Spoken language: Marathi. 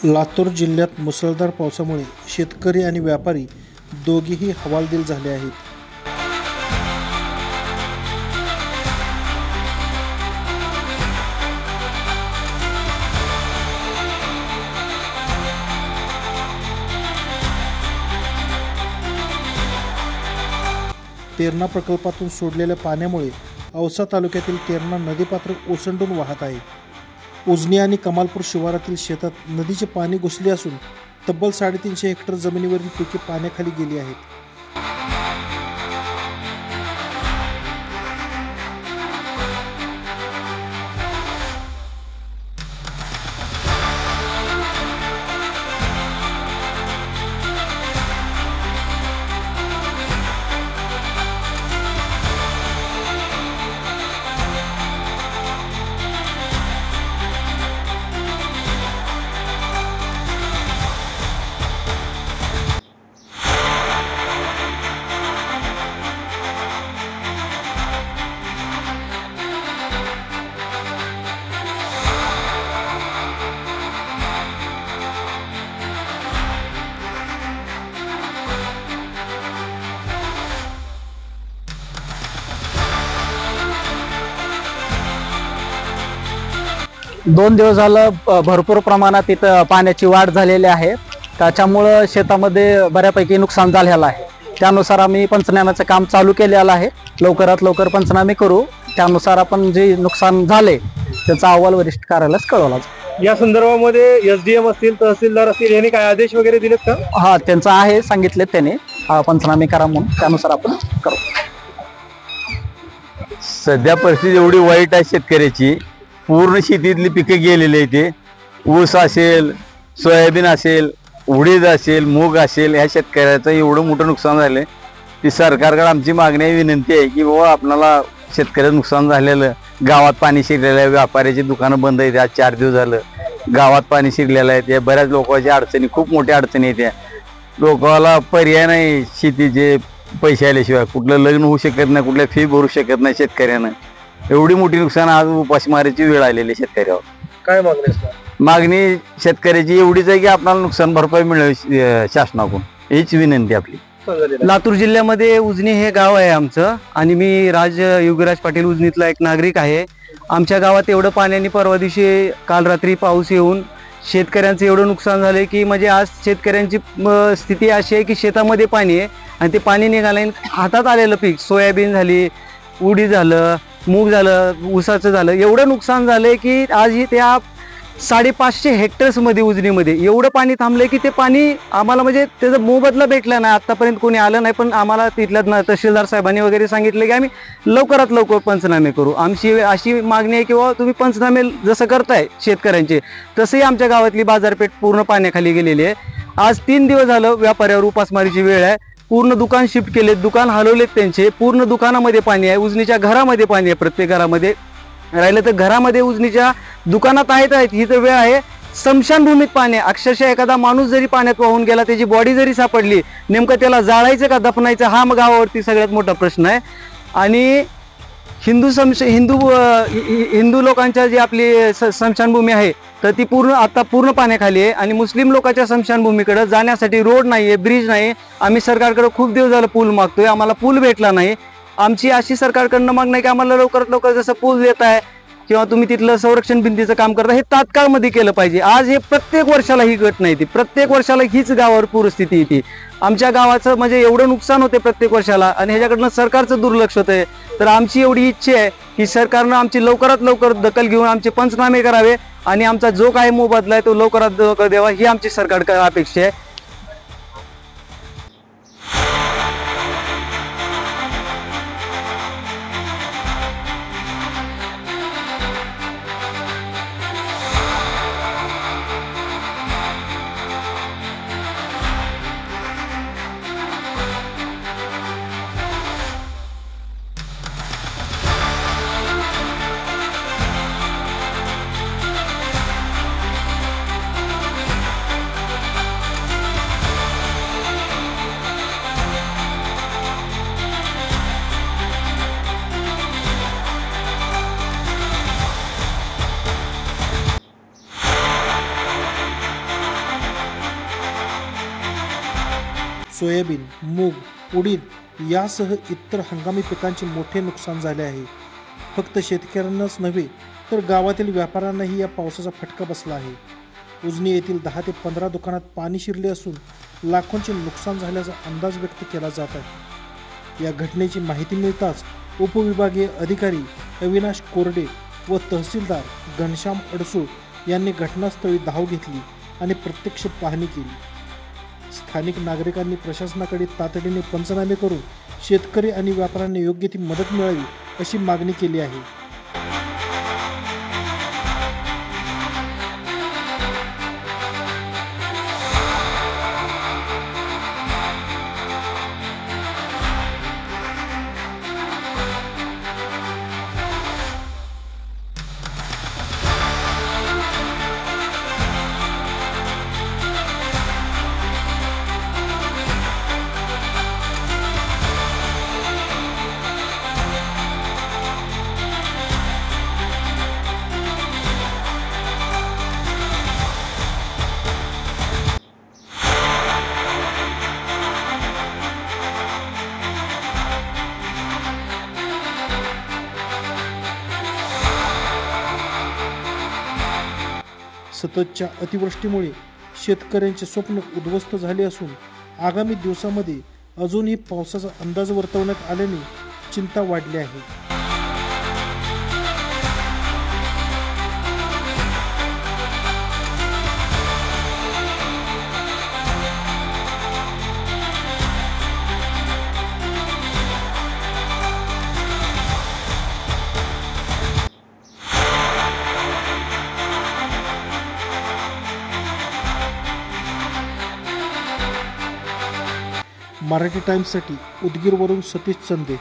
लातूर जिल्ह्यात मुसळधार पावसामुळे शेतकरी आणि व्यापारी दोघेही हवालदिल झाले आहेत. तेरणा प्रकल्पातून सोडलेल्या पाण्यामुळे औसा तालुक्यातील तेरणा नदीपात्र ओसंडून वाहत आहे. उजनी आणि कमालपूर शिवारातील शेतात नदीचे पाणी घुसले असून तब्बल 350 हेक्टर जमिनीवरील पिके पाण्याखाली गेली आहेत. दोन दिवस झालं भरपूर प्रमाणात इथं पाण्याची वाढ झालेली आहे. त्याच्यामुळं शेतामध्ये बऱ्यापैकी नुकसान झालेलं आहे. त्यानुसार आम्ही पंचनाम्याचं काम चालू केलेलं आहे. लवकरात लवकर पंचनामे करू. त्यानुसार आपण जे नुकसान झाले त्याचा अहवाल वरिष्ठ कार्यालयास कळवला जाईल. या संदर्भामध्ये एसडीएम असतील, तहसीलदार असतील यांनी काय आदेश वगैरे दिलेत का? हा, त्यांचा आहे, सांगितले त्याने पंचनामे करा म्हणून. त्यानुसार आपण करू. सध्या परिस्थिती एवढी वाईट आहे शेतकऱ्याची. पूर्ण शेतीतली पिकं गेलेली आहे. ते ऊस असेल, सोयाबीन असेल, उडीद असेल, मूग असेल, ह्या शेतकऱ्याचं एवढं मोठं नुकसान झालं की सरकारकडे आमची मागणी आहे, विनंती आहे की बाबा आपल्याला शेतकऱ्याचं नुकसान झालेलं, गावात पाणी शिरलेलं आहे, व्यापाऱ्याची दुकानं बंद आहेत, आज 4 दिवस झालं गावात पाणी शिरलेलं आहे. त्या बऱ्याच लोकांच्या अडचणी, खूप मोठ्या अडचणी आहेत. त्या लोकांना पर्याय नाही, शेतीचे पैसे आल्याशिवाय कुठलं लग्न होऊ शकत नाही, कुठल्या फी भरू शकत नाही शेतकऱ्यानं. एवढी मोठी नुकसान, आज उपासमारीची वेळ आलेली शेतकऱ्यावर. काय मागणी असणार? मागणी शेतकऱ्याची एवढीच आहे की आपल्याला नुकसान भरपाई मिळावी शासनाकडून, हीच विनंती आपली. लातूर जिल्ह्यामध्ये उजनी हे गाव आहे आमचं, आणि मी युगराज पाटील उजनीतला एक नागरिक आहे. आमच्या गावात एवढं पाण्याने परवा दिवशी काल रात्री पाऊस येऊन शेतकऱ्यांचं एवढं नुकसान झालंय की म्हणजे आज शेतकऱ्यांची स्थिती अशी आहे की शेतामध्ये पाणी आहे आणि ते पाणी निघालं, हातात आलेलं पीक, सोयाबीन झाली, उडीद झालं, मूग झालं, ऊसाचं झालं, एवढं नुकसान झालंय की आज त्या 550 हेक्टर्समध्ये उजनीमध्ये एवढं पाणी थांबलंय की ते पाणी आम्हाला म्हणजे त्याचा मोबदला भेटला नाही. आतापर्यंत कोणी आलं नाही, पण आम्हाला तिथल्या तहसीलदार साहेबांनी वगैरे सांगितलं की आम्ही लवकरात लवकर पंचनामे करू. आमची अशी मागणी आहे की बाबा तुम्ही पंचनामे जसं करताय शेतकऱ्यांचे, तसंही आमच्या गावातली बाजारपेठ पूर्ण पाण्याखाली गेलेली आहे. आज 3 दिवस झालं व्यापाऱ्यावर उपासमारीची वेळ आहे. पूर्ण दुकान शिफ्ट केलेत, दुकान हलवलेत त्यांचे. पूर्ण दुकानामध्ये पाणी आहे, उजनीच्या घरामध्ये पाणी आहे, प्रत्येक घरामध्ये. राहिलं तर घरामध्ये उजनीच्या दुकानात आहेत. ही तर वेळ आहे, स्मशानभूमीत पाणी आहे. अक्षरशः एखादा माणूस जरी पाण्यात वाहून गेला, त्याची बॉडी जरी सापडली, नेमकं त्याला जाळायचं का दफनायचं, हा गावावरती सगळ्यात मोठा प्रश्न आहे. आणि हिंदू लोकांच्या जी आपली स्मशानभूमी आहे तर ती पूर्ण पाण्याखाली आहे. आणि मुस्लिम लोकांच्या स्मशानभूमीकडे जाण्यासाठी रोड नाही आहे, ब्रिज नाही. आम्ही सरकारकडे खूप दिवस झालं पूल मागतोय, आम्हाला पूल भेटला नाही. आमची अशी सरकारकडनं मागणी आहे की आम्हाला लवकरात लवकर जसं पूल देत आहे किंवा तुम्ही तिथलं संरक्षण भिंतीचं काम करता, हे तात्काळमध्ये केलं पाहिजे. आज हे प्रत्येक वर्षाला ही घटना येते, प्रत्येक वर्षाला हीच गावावर पूरस्थिती येते. आमच्या गावाचं म्हणजे एवढं नुकसान होते प्रत्येक वर्षाला, आणि ह्याच्याकडनं सरकारचं दुर्लक्ष होतंय. तर आमची एवढी इच्छा आहे की सरकारनं आमची लवकरात लवकर दखल घेऊन आमचे पंचनामे करावे आणि आमचा जो काही मोबदला आहे तो लवकरात लवकर द्यावा, ही आमची सरकारकडे अपेक्षा आहे. सोयाबीन, मूग, उडीद यासह इतर हंगामी पिकांचे मोठे नुकसान झाले आहे. फक्त शेतकऱ्यांनाच नव्हे तर गावातील व्यापाऱ्यांनाही या पावसाचा फटका बसला आहे. उजनी येथील 10 ते 15 दुकानात पाणी शिरले असून लाखोंचे नुकसान झाल्याचा अंदाज व्यक्त केला जात आहे. या घटनेची माहिती मिळताच उपविभागीय अधिकारी अविनाश कोरडे व तहसीलदार घनश्याम अडसूळ यांनी घटनास्थळी धाव घेतली आणि प्रत्यक्ष पाहणी केली. स्थानिक नागरिकांनी प्रशासनाकडे तातडीने पंचनामे करून शेतकरी आणि व्यापाऱ्यांना योग्य ती मदत मिळावी अशी मागणी केली आहे. सततच्या अतिवृष्टीमुळे शेतकऱ्यांचे स्वप्न उद्ध्वस्त झाले असून आगामी दिवसामध्ये अजूनही पावसाचा अंदाज वर्तवण्यात आल्याने चिंता वाढली आहे. मराठी टाइम्ससाठी उदगीरवरून सतीश चंदे.